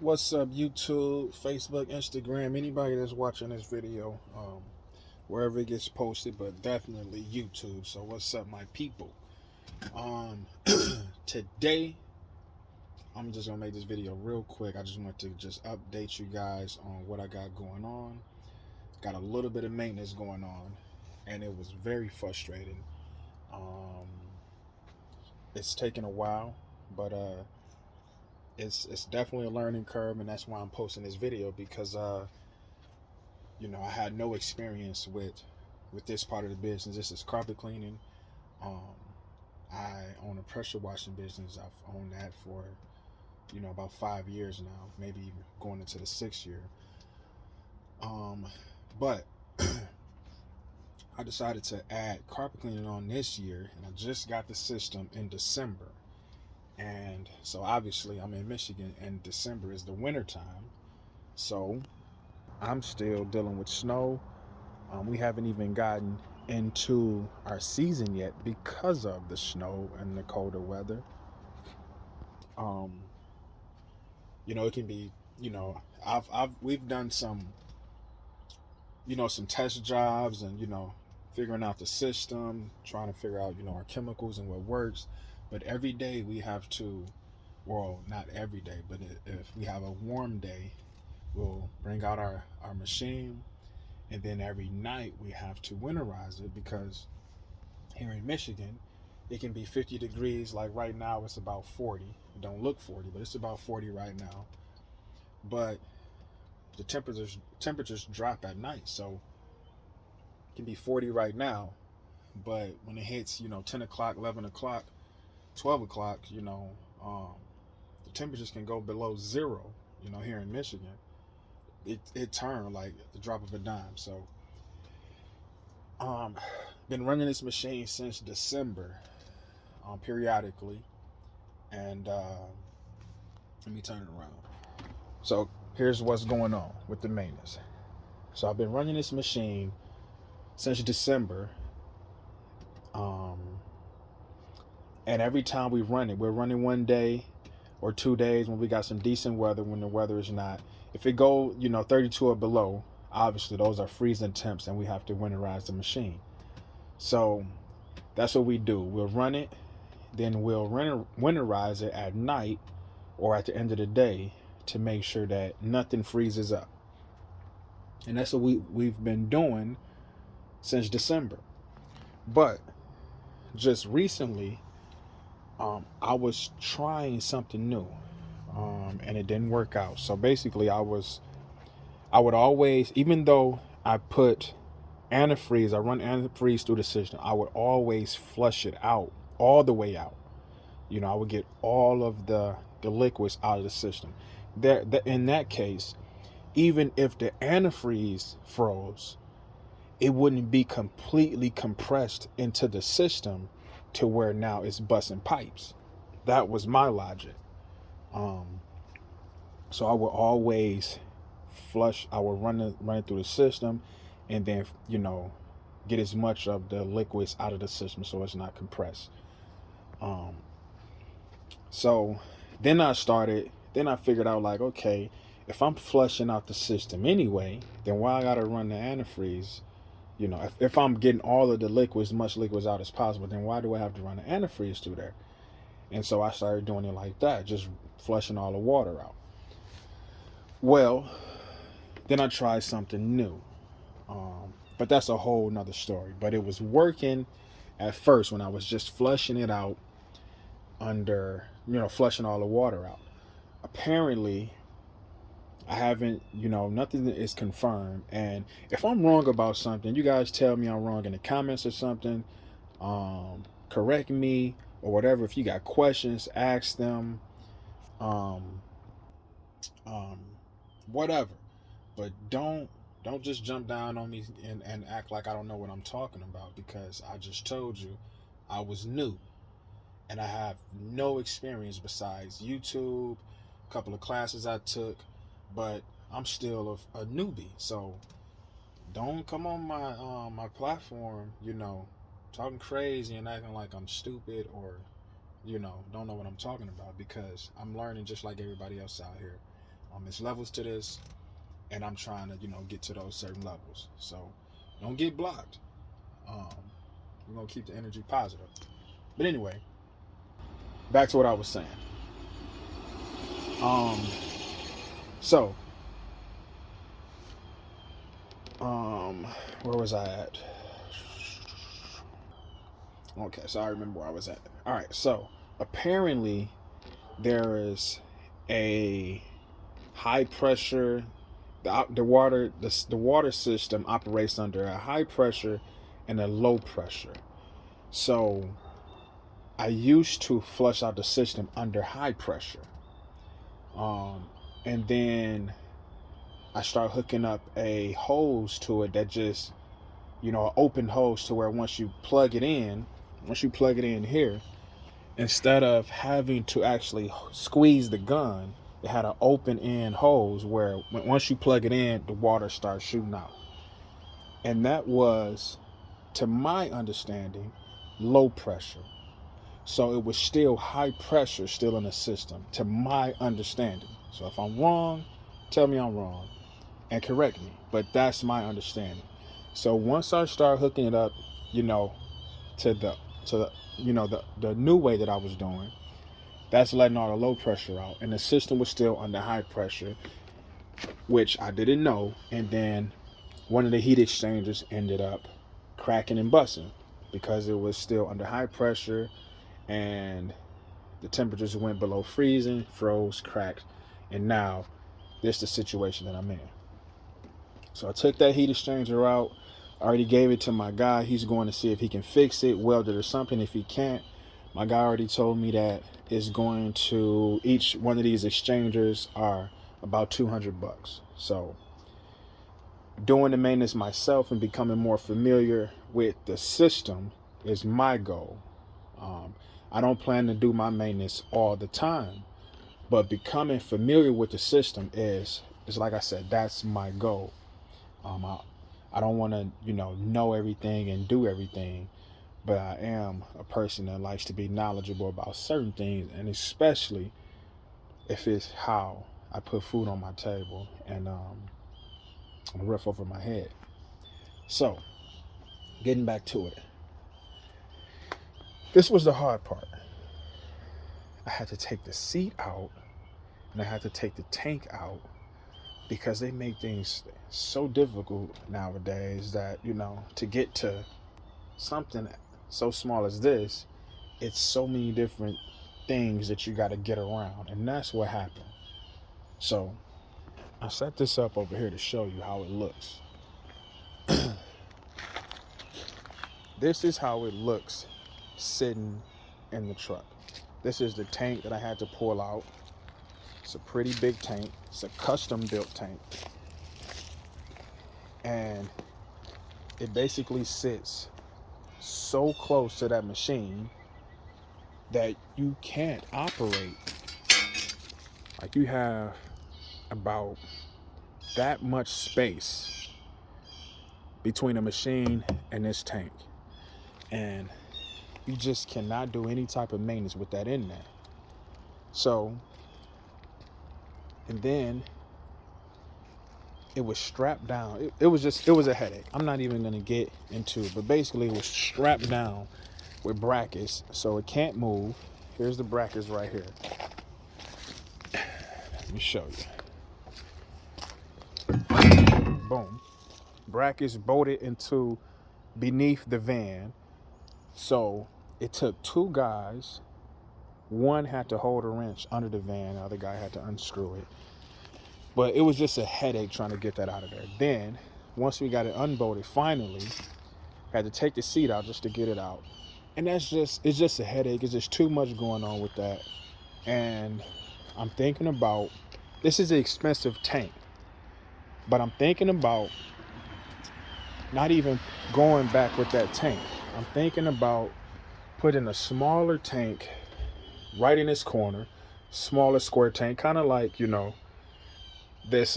What's up, YouTube, Facebook, Instagram, anybody that's watching this video, wherever it gets posted, but definitely YouTube. So what's up, my people? Um, Today, I'm just gonna make this video real quick. I just want to just update you guys on what I got going on. Got a little bit of maintenance going on, and it was very frustrating. Um, it's taken a while, but it's definitely a learning curve, and that's why I'm posting this video because I had no experience with this part of the business. This is carpet cleaning. Um, I own a pressure washing business. I've owned that for about 5 years now, maybe even going into the 6th year. But I decided to add carpet cleaning on this year, and I just got the system in December. And so obviously I'm in Michigan, and December is the winter time. So I'm still dealing with snow. We haven't even gotten into our season yet because of the snow and the colder weather. Um, it can be, we've done some test jobs and, figuring out the system, trying to figure out, our chemicals and what works. But every day we have to, well, not every day, but if we have a warm day, we'll bring out our machine. And then every night we have to winterize it because here in Michigan, it can be 50 degrees. Like right now, it's about 40. It don't look 40, but it's about 40 right now. But the temperatures drop at night, so it can be 40 right now. But when it hits, 10 o'clock, 11 o'clock, 12 o'clock, the temperatures can go below zero. Here in Michigan, it turned like the drop of a dime. So been running this machine since December, periodically, and let me turn it around. So here's what's going on with the maintenance. So I've been running this machine since December, and every time we run it, we're running 1 day or 2 days when we got some decent weather. When the weather is not, if it go 32 or below, obviously those are freezing temps, and we have to winterize the machine. So that's what we do. We'll run it, then we'll winterize it at night or at the end of the day to make sure that nothing freezes up. And that's what we've been doing since December. But just recently, I was trying something new, and it didn't work out. So basically, I would always, even though I put antifreeze, I run antifreeze through the system, I would always flush it out, all the way out. I would get all of the liquids out of the system. In that case, even if the antifreeze froze, it wouldn't be completely compressed into the system to where now it's busting pipes. That was my logic. So I would always flush. I would run it through the system, and then get as much of the liquids out of the system so it's not compressed. So then I figured out, like, okay, if I'm flushing out the system anyway, then why I gotta run the antifreeze? If I'm getting all of the liquids, much liquids out as possible, then why do I have to run the antifreeze through there? And so I started doing it like that, just flushing all the water out. Well, then I tried something new. But that's a whole nother story. But it was working at first when I was just flushing it out under, flushing all the water out. Apparently, I haven't, nothing is confirmed. And if I'm wrong about something, you guys tell me I'm wrong in the comments or something. Correct me or whatever. If you got questions, ask them. Um, um, Whatever. But don't just jump down on me and act like I don't know what I'm talking about, because I just told you I was new and I have no experience besides YouTube, a couple of classes I took, but I'm still a newbie. So don't come on my platform, talking crazy and acting like I'm stupid or don't know what I'm talking about, because I'm learning just like everybody else out here. There's levels to this, and I'm trying to, get to those certain levels. So don't get blocked. We're gonna keep the energy positive. But anyway, back to what I was saying. So where was I at? Okay, so I remember where I was at. All right, so apparently there is a high pressure. The water system operates under a high pressure and a low pressure. So I used to flush out the system under high pressure, and then I start hooking up a hose to it that just, an open hose to where once you plug it in here, instead of having to actually squeeze the gun, it had an open end hose where once you plug it in, the water starts shooting out. And that was, to my understanding, low pressure. So it was still high pressure still in the system, to my understanding. So if I'm wrong, tell me I'm wrong and correct me. But that's my understanding. So once I start hooking it up, to the new way that I was doing, that's letting all the low pressure out, and the system was still under high pressure, which I didn't know. And then one of the heat exchangers ended up cracking and busting because it was still under high pressure, and the temperatures went below freezing, froze, cracked, and now this is the situation that I'm in. So I took that heat exchanger out. I already gave it to my guy. He's going to see if he can fix it, weld it or something. If he can't, my guy already told me that it's going to, each one of these exchangers are about $200. So doing the maintenance myself and becoming more familiar with the system is my goal. I don't plan to do my maintenance all the time, but becoming familiar with the system is like I said, that's my goal. I don't want to, know everything and do everything, but I am a person that likes to be knowledgeable about certain things, and especially if it's how I put food on my table and a roof over my head. So, getting back to it. This was the hard part. I had to take the seat out, and I had to take the tank out, because they make things so difficult nowadays that, to get to something so small as this, it's so many different things that you got to get around. And that's what happened. So I set this up over here to show you how it looks. This is how it looks sitting in the truck. This is the tank that I had to pull out. It's a pretty big tank. It's a custom built tank. And it basically sits so close to that machine that you can't operate. Like, you have about that much space between a machine and this tank. And you just cannot do any type of maintenance with that in there. So, and then it was strapped down. It was a headache. I'm not even going to get into it, but basically it was strapped down with brackets so it can't move. Here's the brackets right here. Let me show you. Boom. Brackets bolted into beneath the van. So it took two guys. One had to hold a wrench under the van. The other guy had to unscrew it. But it was just a headache trying to get that out of there. Then, once we got it unbolted, finally, I had to take the seat out just to get it out. And it's just a headache. It's just too much going on with that. And I'm thinking about, this is an expensive tank, but I'm thinking about not even going back with that tank. I'm thinking about putting a smaller tank right in this corner, smaller square tank, kind of like, this